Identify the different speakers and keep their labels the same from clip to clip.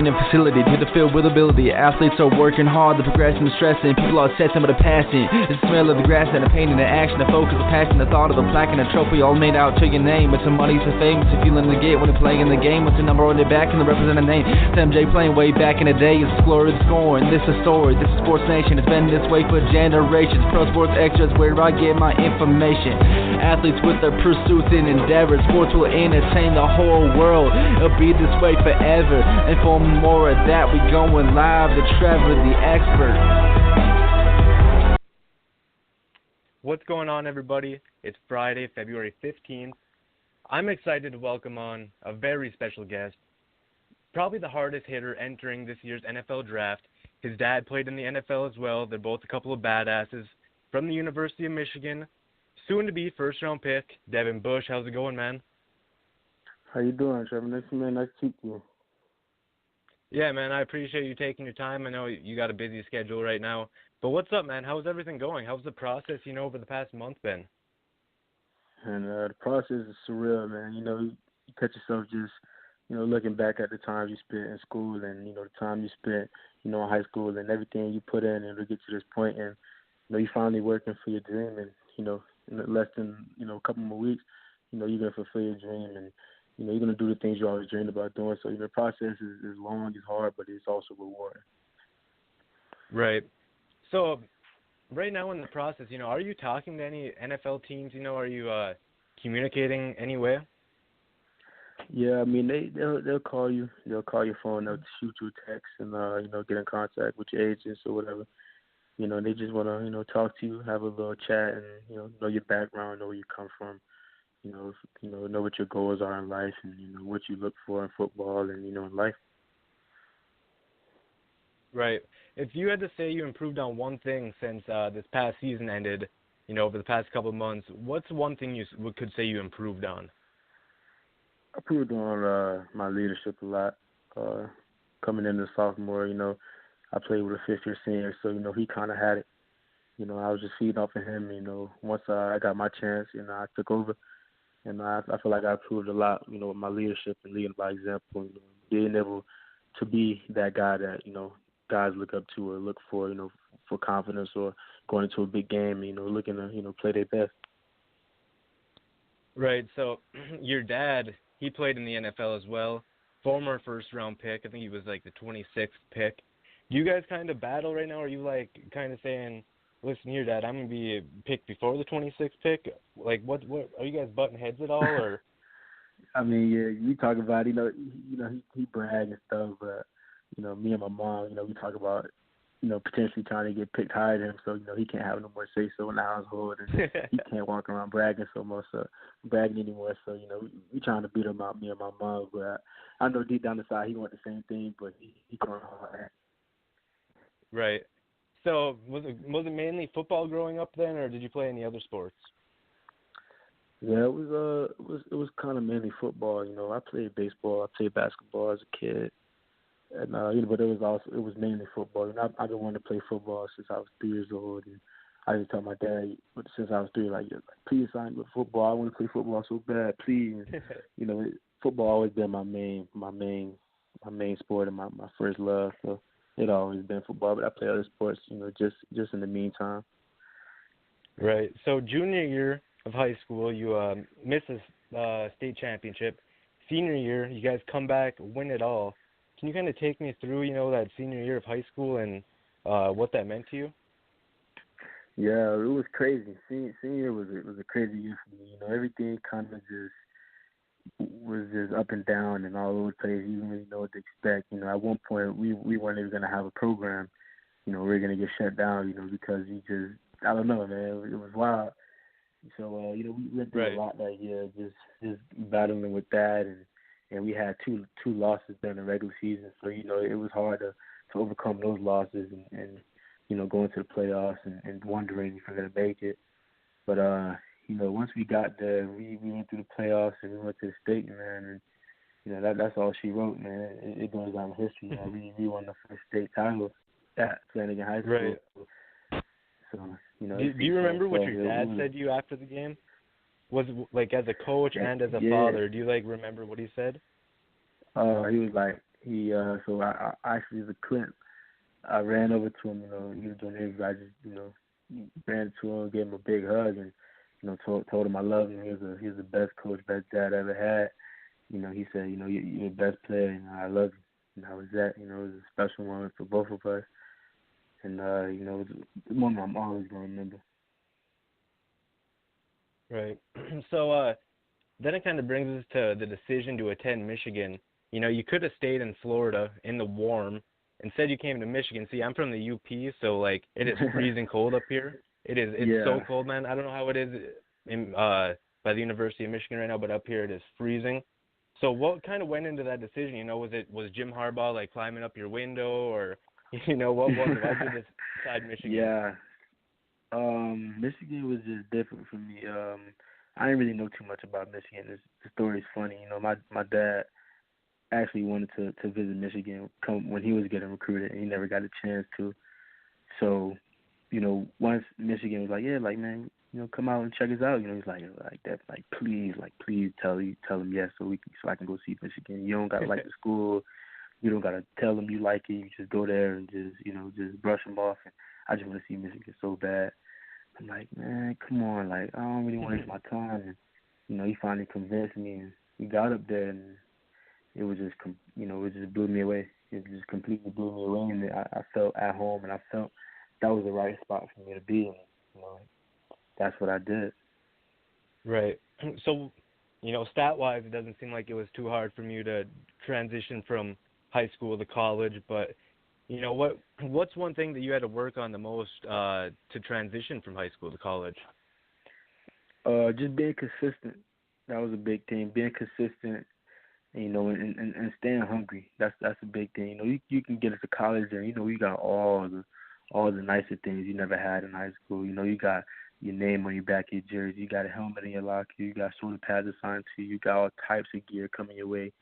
Speaker 1: training facility to the field with ability. Athletes are working hard, the progression is stressing. People are obsessing with the passion. The smell of the grass and the pain and the action, the focus, the passion, the thought of the plaque and the trophy all made out to your name. It's some money, some fame, it's a feeling to get when they're playing the game. With the number on their back and the representing name. It's MJ playing way back in the day. It's glory, it's scoring. This is story. This is Sports Nation. It's been this way for generations. Pro Sports Extras, where I get my information. Athletes with their pursuits and endeavors. Sports will entertain the whole world. It'll be this way forever. And for more of that, we going live to Trevor, the expert.
Speaker 2: What's going on, everybody? It's Friday, February 15th. I'm excited to welcome on a very special guest. Probably the hardest hitter entering this year's NFL draft. His dad played in the NFL as well. They're both a couple of badasses from the University of Michigan. Soon to be first-round pick, Devin. How's it going, man?
Speaker 3: How you doing, Trevor? Nice to meet you.
Speaker 2: Yeah, man, I appreciate you taking your time. I know you got a busy schedule right now. But what's up, man? How's everything going? How's the process, over the past month been?
Speaker 3: And the process is surreal, man. You catch yourself just, looking back at the time you spent in school and, the time you spent, in high school and everything you put in to get to this point. And, you finally working for your dream and, in less than, a couple more weeks, you're going to fulfill your dream and, you're going to do the things you always dreamed about doing. So, the process is long, it's hard, but it's also rewarding.
Speaker 2: Right. So, right now in the process, are you talking to any NFL teams? Are you communicating anyway?
Speaker 3: Yeah, I mean, they'll call you. They'll call your phone. They'll shoot you a text and, get in contact with your agents or whatever. They just want to, talk to you, have a little chat and, know your background, know where you come from. Know what your goals are in life and, what you look for in football and, in life.
Speaker 2: Right. If you had to say you improved on one thing since this past season ended, over the past couple of months, what's one thing you could say you improved on?
Speaker 3: I improved on my leadership a lot. Coming into sophomore, I played with a fifth-year senior, so, he kind of had it. I was just feeding off of him, once I got my chance, I took over. And I feel like I improved a lot, with my leadership and leading by example, being able to be that guy that, guys look up to or look for, for confidence or going into a big game, looking to, play their best.
Speaker 2: Right. So your dad, he played in the NFL as well, former first-round pick. I think he was like the 26th pick. Do you guys kind of battle right now? Are you like kind of saying, listen here, Dad, I'm going to be picked before the 26th pick? Like, what are you guys butting heads at all? Or?
Speaker 3: I mean, yeah, we talk about, he brag and stuff, but, me and my mom, we talk about, potentially trying to get picked higher than him, so, he can't have no more say-so in the household, and he can't walk around bragging anymore, so, we trying to beat him out, me and my mom, but I know deep down the side he want the same thing, but he going hard.
Speaker 2: Right. So was it mainly football growing up then, or did you play any other sports?
Speaker 3: Yeah, it was kind of mainly football. I played baseball, I played basketball as a kid, and but it was mainly football. I've been wanting to play football since I was 3 years old, and I just told my dad, but since I was 3, like please sign me with football. I want to play football so bad, please. And, football always been my main sport and my first love. So. It always been football, but I play other sports, just in the meantime.
Speaker 2: Right. So junior year of high school, you missed the state championship. Senior year, you guys come back, win it all. Can you kind of take me through, that senior year of high school and what that meant to you?
Speaker 3: Yeah, it was crazy. Senior year was a crazy year for me. Everything kind of was just up and down and all over the place. You didn't really know what to expect. At one point we weren't even gonna have a program. We were gonna get shut down. Because I don't know, man. It was wild. So we went through a lot that year, just battling with that, and we had two losses during the regular season. So it was hard to overcome those losses and go into the playoffs and wondering if we're gonna make it. But once we got there, we went through the playoffs and we went to the state, man, and that's all she wrote, man. It goes down in history. We won the first state title at Flanagan High School.
Speaker 2: Right.
Speaker 3: So
Speaker 2: do you remember what your dad said to you after the game? Was like as a coach and as a father? Do you remember what he said?
Speaker 3: He was like, So I actually, the clip, I ran over to him. He was doing an interview. I just, ran to him, gave him a big hug, and told him I love him. He was the best coach, best dad I ever had. He said, you're the best player, and I love you. And that was that. It was a special moment for both of us, and it was a moment I'm always gonna remember.
Speaker 2: Right. So then it kind of brings us to the decision to attend Michigan. You could have stayed in Florida in the warm. Instead, you came to Michigan. See, I'm from the UP, so like it is freezing cold up here. It's so cold, man. I don't know how it is in by the University of Michigan right now, but up here it is freezing. So what kind of went into that decision? Was Jim Harbaugh like climbing up your window, or what was it? Why did you decide Michigan?
Speaker 3: Yeah. Michigan was just different for me. I didn't really know too much about Michigan. The story's funny. My dad actually wanted to visit Michigan when he was getting recruited, and he never got a chance to. So, once Michigan was like, yeah, like, man, come out and check us out. He's like that, please tell him yes, so I can go see Michigan. You don't gotta like the school. You don't gotta tell them you like it. You just go there and just brush them off. And I just want to see Michigan so bad. I'm like, man, come on, like I don't really want to waste my time. And he finally convinced me, and we got up there, and it was just it just blew me away. It just completely blew me away, and I felt at home, and I felt that was the right spot for me to be in. That's what I did.
Speaker 2: Right. So, stat-wise, it doesn't seem like it was too hard for you to transition from high school to college, but what's one thing that you had to work on the most to transition from high school to college?
Speaker 3: Just being consistent. That was a big thing. Being consistent, and staying hungry. That's a big thing. You can get into college and you got all the nicer things you never had in high school. You got your name on your back of your jersey. You got a helmet in your locker. You got shoulder pads assigned to you. You got all types of gear coming your way.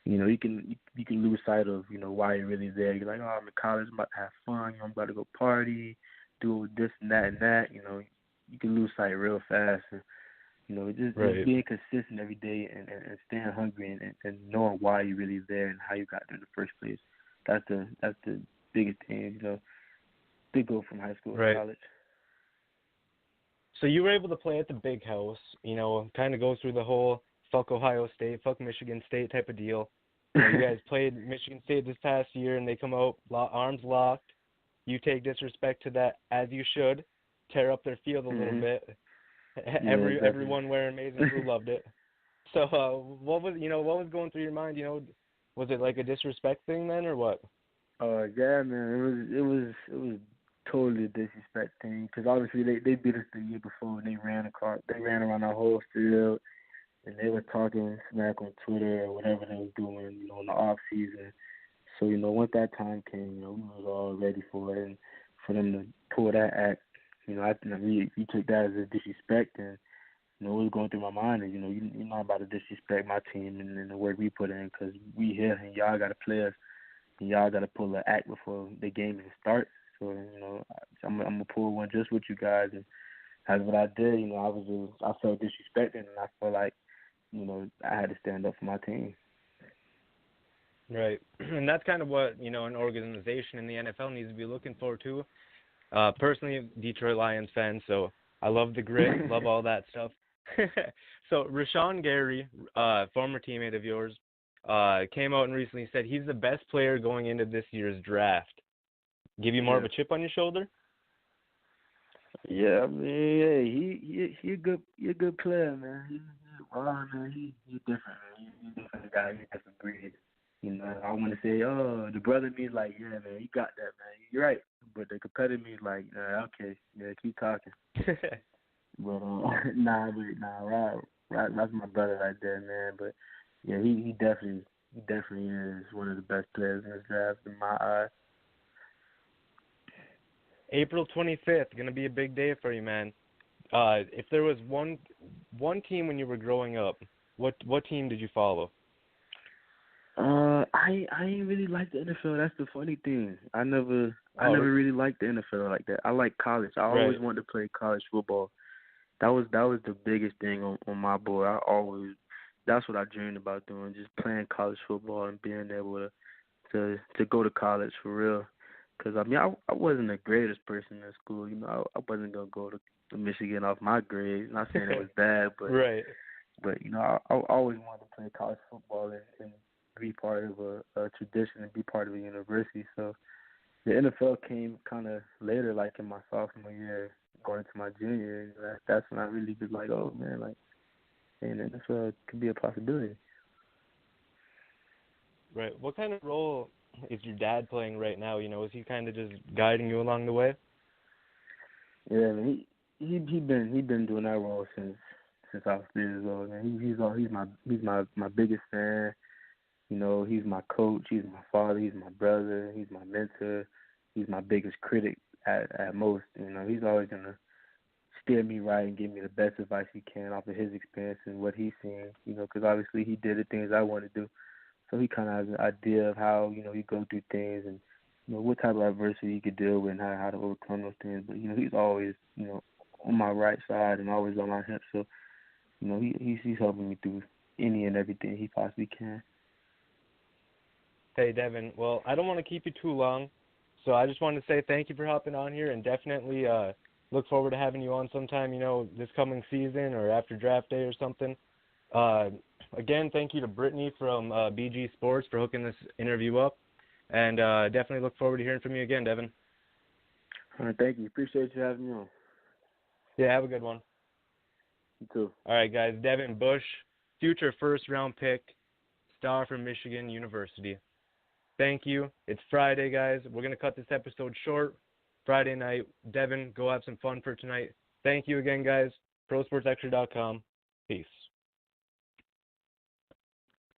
Speaker 3: You can lose sight of why you're really there. You're like, oh, I'm in college, I'm about to have fun. I'm about to go party, do this and that and that. You can lose sight real fast. And, just being consistent every day and staying hungry and knowing why you're really there and how you got there in the first place. That's the biggest thing. To go from high school to college.
Speaker 2: So you were able to play at the big house. Kind of go through the whole fuck Ohio State, fuck Michigan State type of deal. You guys played Michigan State this past year, and they come out arms locked. You take disrespect to that, as you should. Tear up their field a little bit. Everyone wearing Amazing Blue loved it. So what was going through your mind? Was it like a disrespect thing then, or what?
Speaker 3: Yeah, man. It was totally a disrespect thing because obviously they beat us the year before and they ran around our whole field. And they were talking smack on Twitter or whatever they were doing, in the off season. So, once that time came, we was all ready for it. And for them to pull that act, I think you took that as a disrespect. And, it was going through my mind. And, you're not about to disrespect my team and the work we put in because we here and y'all got to play us. And y'all got to pull an act before the game even starts. So, I'm going to pull one just with you guys. And that's what I did. I felt disrespected and I felt like, I had to stand up for my team.
Speaker 2: Right. And that's kind of what, an organization in the NFL needs to be looking for, too. Personally, Detroit Lions fan, so I love the grit, love all that stuff. So Rashawn Gary, former teammate of yours, came out and recently said he's the best player going into this year's draft. Give you more of a chip on your shoulder?
Speaker 3: Yeah, I mean, he a good player, man. He's different, man. He's a different guy. He's a different breed. I want to say, the brother me is like, yeah, man, you got that, man. You're right. But the competitor me is like, okay, yeah, keep talking. But right, that's my brother right there, man. But yeah, he definitely is one of the best players in this draft in my eyes.
Speaker 2: April 25th, going to be a big day for you, man. If there was one team when you were growing up, what team did you follow?
Speaker 3: I ain't really like the NFL. That's the funny thing. I never really liked the NFL like that. I like college. I always wanted to play college football. That was the biggest thing on my board. That's what I dreamed about doing, just playing college football and being able to to go to college for real. Cause I mean I wasn't the greatest person in school. You know, I wasn't gonna go to Michigan off my grades. Not saying it was bad, but
Speaker 2: Right.
Speaker 3: but you know I always wanted to play college football and be part of a tradition and be part of a university. So the NFL came kind of later, like in my sophomore year, going into my junior year. That's when I really was like, oh man, like, and the NFL could be a possibility.
Speaker 2: Right. What kind of role is your dad playing right now? You know, is he kind of just guiding you along the way?
Speaker 3: Yeah, I mean, he been doing that role since I was 3 years old. Man, he's my biggest fan. You know, he's my coach. He's my father. He's my brother. He's my mentor. He's my biggest critic at most. You know, he's always gonna steer me right and give me the best advice he can off of his experience and what he's seen. You know, because obviously he did the things I want to do, so he kind of has an idea of how you go through things and what type of adversity you could deal with and how to overcome those things. But he's always on my right side and always on my hip. So he's helping me through any and everything he possibly can.
Speaker 2: Hey, Devin. Well, I don't want to keep you too long, so I just wanted to say thank you for hopping on here, and definitely look forward to having you on sometime, this coming season or after draft day or something. Again, thank you to Brittany from BG Sports for hooking this interview up, and definitely look forward to hearing from you again, Devin.
Speaker 3: All right, thank you. Appreciate you having me on.
Speaker 2: Yeah, have a good one.
Speaker 3: You too.
Speaker 2: All right, guys. Devin Bush, future first-round pick, star from Michigan University. Thank you. It's Friday, guys. We're going to cut this episode short. Friday night. Devin, go have some fun for tonight. Thank you again, guys. ProSportsExtra.com. Peace.